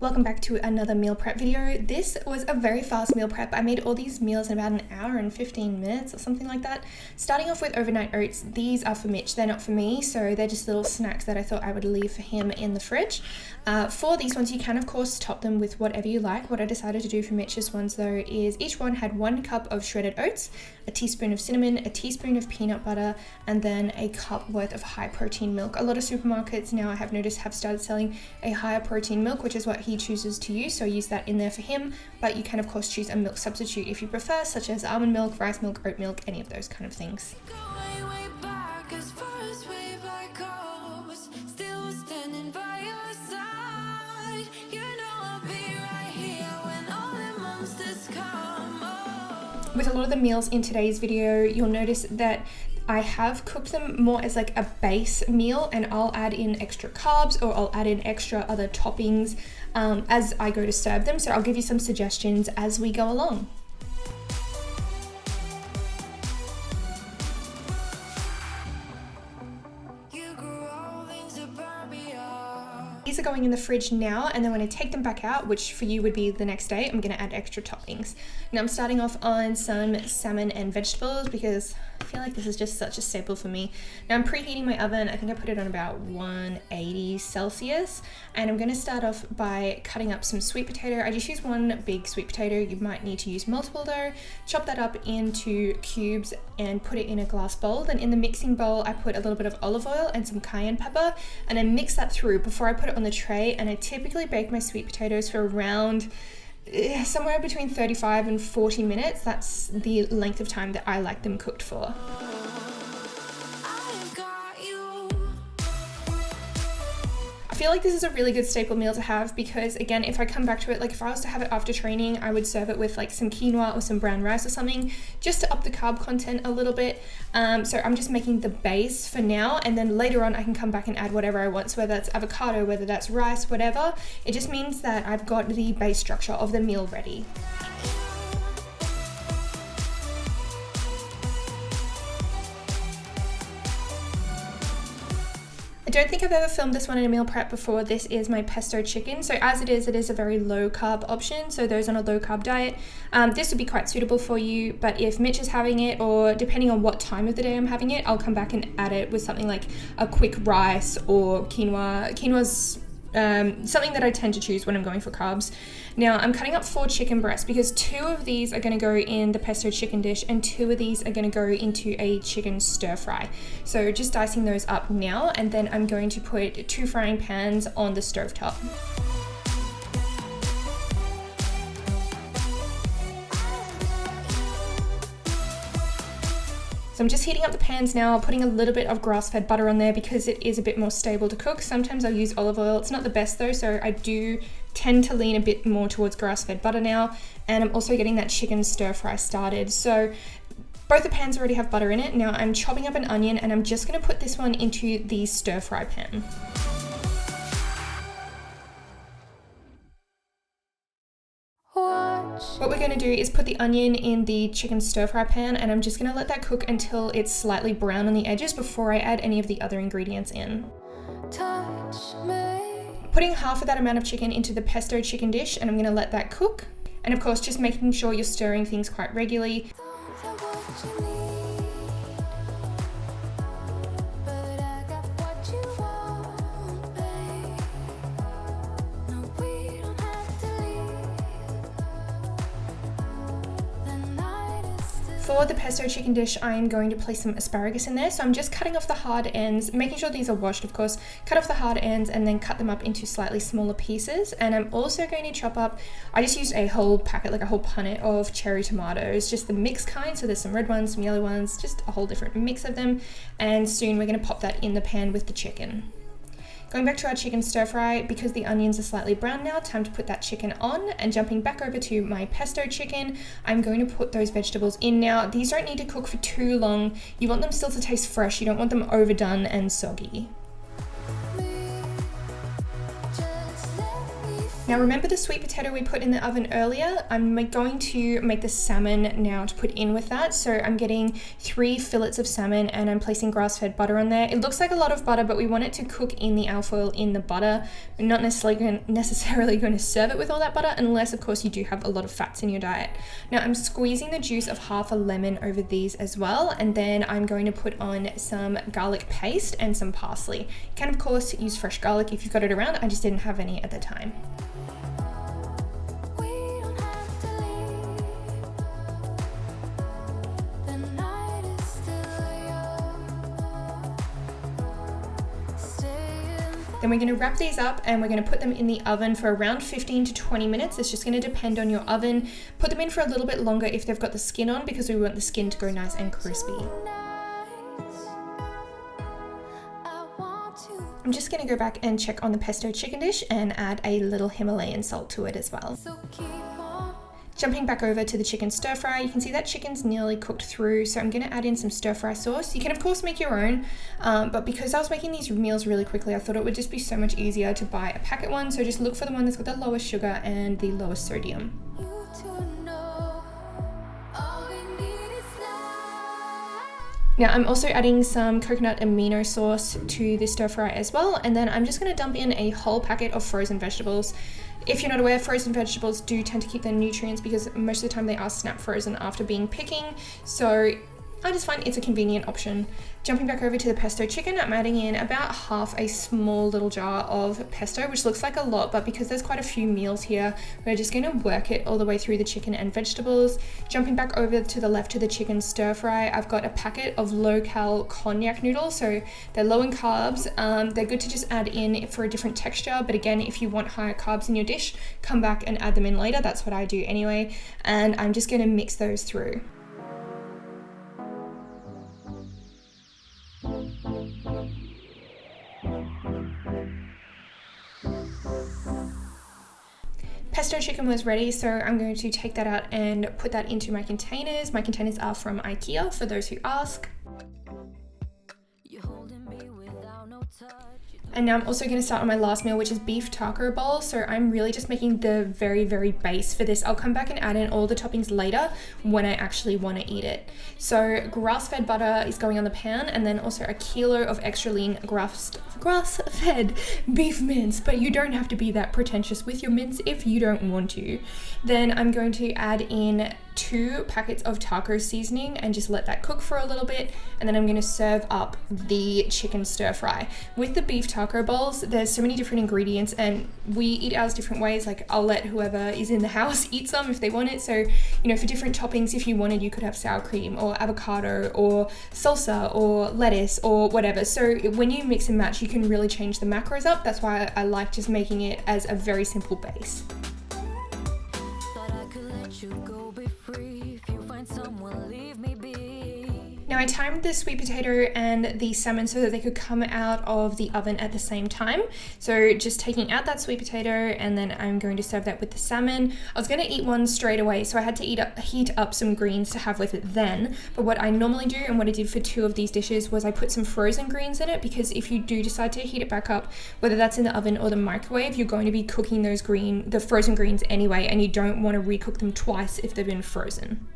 Welcome back to another meal prep video. This was a very fast meal prep. I made all these meals in about an hour and 15 minutes or something like that. Starting off with overnight oats. These are for Mitch, they're not for me, so they're just little snacks that I thought I would leave for him in the fridge. For these ones, you can of course top them with whatever you like. What I decided to do for Mitch's ones though is each one had 1 cup of shredded oats, a teaspoon of cinnamon, a teaspoon of peanut butter, and then a cup worth of high protein milk. A lot of supermarkets now I have noticed have started selling a higher protein milk, which is what he chooses to use, so I use that in there for him, but you can of course choose a milk substitute if you prefer, such as almond milk, rice milk, oat milk, any of those kind of things. With a lot of the meals in today's video, you'll notice that I have cooked them more as like a base meal, and I'll add in extra carbs or I'll add in extra other toppings as I go to serve them. So I'll give you some suggestions as we go along. These are going in the fridge now, and then when I take them back out, which for you would be the next day, I'm going to add extra toppings. Now I'm starting off on some salmon and vegetables because I feel like this is just such a staple for me. Now I'm preheating my oven. I think I put it on about 180 Celsius, and I'm going to start off by cutting up some sweet potato. I just use one big sweet potato. You might need to use multiple though. Chop that up into cubes and put it in a glass bowl. Then in the mixing bowl, I put a little bit of olive oil and some cayenne pepper, and I mix that through before I put it on the tray. And I typically bake my sweet potatoes for around somewhere between 35 and 40 minutes. That's the length of time that I like them cooked for. I feel like this is a really good staple meal to have because, again, if I come back to it, like if I was to have it after training, I would serve it with like some quinoa or some brown rice or something just to up the carb content a little bit. So I'm just making the base for now, and then later on I can come back and add whatever I want. So whether that's avocado, whether that's rice, whatever, it just means that I've got the base structure of the meal ready. I don't think I've ever filmed this one in a meal prep before. This is my pesto chicken. So as it is a very low carb option. So those on a low carb diet, this would be quite suitable for you. But if Mitch is having it, or depending on what time of the day I'm having it, I'll come back and add it with something like a quick rice or quinoa. Quinoa's something that I tend to choose when I'm going for carbs. Now I'm cutting up 4 chicken breasts because 2 of these are going to go in the pesto chicken dish and 2 of these are going to go into a chicken stir fry. So just dicing those up now, and then I'm going to put 2 frying pans on the stovetop. So I'm just heating up the pans now, putting a little bit of grass-fed butter on there because it is a bit more stable to cook. Sometimes I'll use olive oil. It's not the best though, so I do tend to lean a bit more towards grass-fed butter now. And I'm also getting that chicken stir fry started. So both the pans already have butter in it. Now I'm chopping up an onion, and I'm just going to put this one into the stir fry pan. What we're going to do is put the onion in the chicken stir fry pan, and I'm just going to let that cook until it's slightly brown on the edges before I add any of the other ingredients in. Putting half of that amount of chicken into the pesto chicken dish, and I'm going to let that cook. And of course, just making sure you're stirring things quite regularly. For the pesto chicken dish, I am going to place some asparagus in there. So I'm just cutting off the hard ends, making sure these are washed, of course. Cut off the hard ends and then cut them up into slightly smaller pieces. And I'm also going to chop up, I just used a whole packet, like a whole punnet of cherry tomatoes, just the mixed kind. So there's some red ones, some yellow ones, just a whole different mix of them. And soon we're going to pop that in the pan with the chicken. Going back to our chicken stir fry, because the onions are slightly brown now, time to put that chicken on. And jumping back over to my pesto chicken, I'm going to put those vegetables in now. These don't need to cook for too long. You want them still to taste fresh. You don't want them overdone and soggy. Now remember the sweet potato we put in the oven earlier? I'm going to make the salmon now to put in with that. So I'm getting 3 fillets of salmon and I'm placing grass-fed butter on there. It looks like a lot of butter, but we want it to cook in the alpha oil in the butter. We're not necessarily going to serve it with all that butter unless of course you do have a lot of fats in your diet. Now I'm squeezing the juice of half a lemon over these as well, and then I'm going to put on some garlic paste and some parsley. You can of course use fresh garlic if you've got it around. I just didn't have any at the time. Then we're going to wrap these up and we're going to put them in the oven for around 15 to 20 minutes. It's just going to depend on your oven. Put them in for a little bit longer if they've got the skin on, because we want the skin to go nice and crispy. I'm just going to go back and check on the pesto chicken dish and add a little Himalayan salt to it as well. Jumping back over to the chicken stir fry, you can see that chicken's nearly cooked through, so I'm going to add in some stir fry sauce. You can of course make your own, but because I was making these meals really quickly, I thought it would just be so much easier to buy a packet one, so just look for the one that's got the lowest sugar and the lowest sodium. Now I'm also adding some coconut amino sauce to the stir fry as well, and then I'm just going to dump in a whole packet of frozen vegetables. If you're not aware, frozen vegetables do tend to keep their nutrients because most of the time they are snap frozen after being picking, so I just find it's a convenient option. Jumping back over to the pesto chicken, I'm adding in about half a small little jar of pesto, which looks like a lot, but because there's quite a few meals here, we're just going to work it all the way through the chicken and vegetables. Jumping back over to the left to the chicken stir fry, I've got a packet of low-cal cognac noodles, so they're low in carbs. They're good to just add in for a different texture, but again, if you want higher carbs in your dish, come back and add them in later. That's what I do anyway, and I'm just going to mix those through. Pesto chicken was ready, so I'm going to take that out and put that into my containers. My containers are from IKEA, for those who ask. And now I'm also going to start on my last meal, which is beef taco bowl. So I'm really just making the very, very base for this. I'll come back and add in all the toppings later when I actually want to eat it. So grass-fed butter is going on the pan, and then also a kilo of extra lean grass-fed beef mince, but you don't have to be that pretentious with your mince if you don't want to. Then I'm going to add in 2 packets of taco seasoning and just let that cook for a little bit, and then I'm going to serve up the chicken stir fry. With the beef taco bowls, there's so many different ingredients and we eat ours different ways. Like, I'll let whoever is in the house eat some if they want it. So, you know, for different toppings, if you wanted, you could have sour cream or avocado or salsa or lettuce or whatever. So when you mix and match, you can really change the macros up. That's why I like just making it as a very simple base. Now I timed the sweet potato and the salmon so that they could come out of the oven at the same time. So just taking out that sweet potato, and then I'm going to serve that with the salmon. I was going to eat one straight away, so I had to heat up some greens to have with it then. But what I normally do, and what I did for 2 of these dishes, was I put some frozen greens in it, because if you do decide to heat it back up, whether that's in the oven or the microwave, you're going to be cooking the frozen greens anyway, and you don't want to recook them twice if they've been frozen.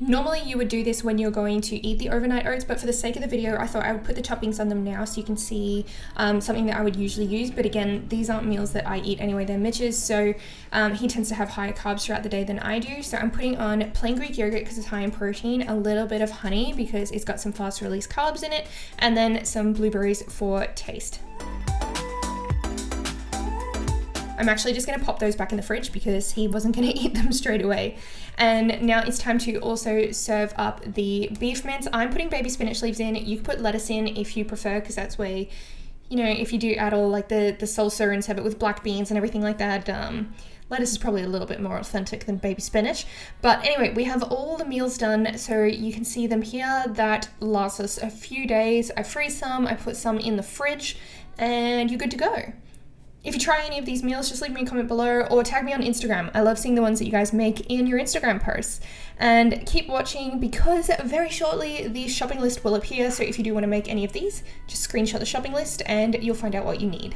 Normally you would do this when you're going to eat the overnight oats, but for the sake of the video, I thought I would put the toppings on them now so you can see something that I would usually use. But again, these aren't meals that I eat anyway, they're Mitch's, so he tends to have higher carbs throughout the day than I do. So I'm putting on plain Greek yogurt because it's high in protein, a little bit of honey because it's got some fast release carbs in it, and then some blueberries for taste. I'm actually just going to pop those back in the fridge because he wasn't going to eat them straight away. And now it's time to also serve up the beef mince. I'm putting baby spinach leaves in. You can put lettuce in if you prefer, because that's where, you know, if you do add all like the salsa and serve it with black beans and everything like that, lettuce is probably a little bit more authentic than baby spinach. But anyway, we have all the meals done, so you can see them here. That lasts us a few days. I freeze some, I put some in the fridge, and you're good to go. If you try any of these meals, just leave me a comment below or tag me on Instagram. I love seeing the ones that you guys make in your Instagram posts. And keep watching, because very shortly the shopping list will appear. So if you do want to make any of these, just screenshot the shopping list and you'll find out what you need.